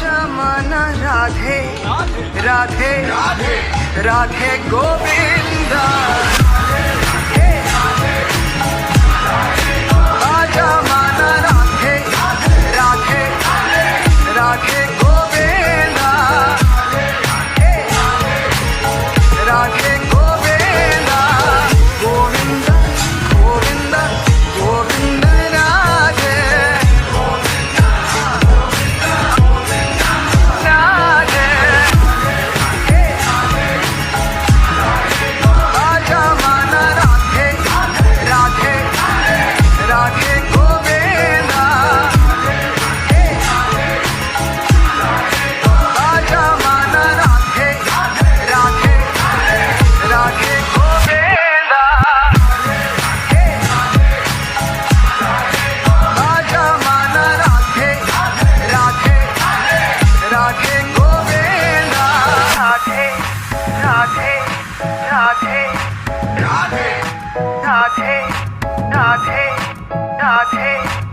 जमाना राधे राधे राधे गोविंदा जमाना राधे राधे राधे गोविंदा राधे गोविंदा गोविंदा गोविंदा गोविंद राधे राधे जमाना राधे राधे राधे गोविंदा जमाना राधे राधे राधे गोविंदा जमाना राधे राधे राधे गोविंदा राधे राधे राधे राधे राधे राधे राधे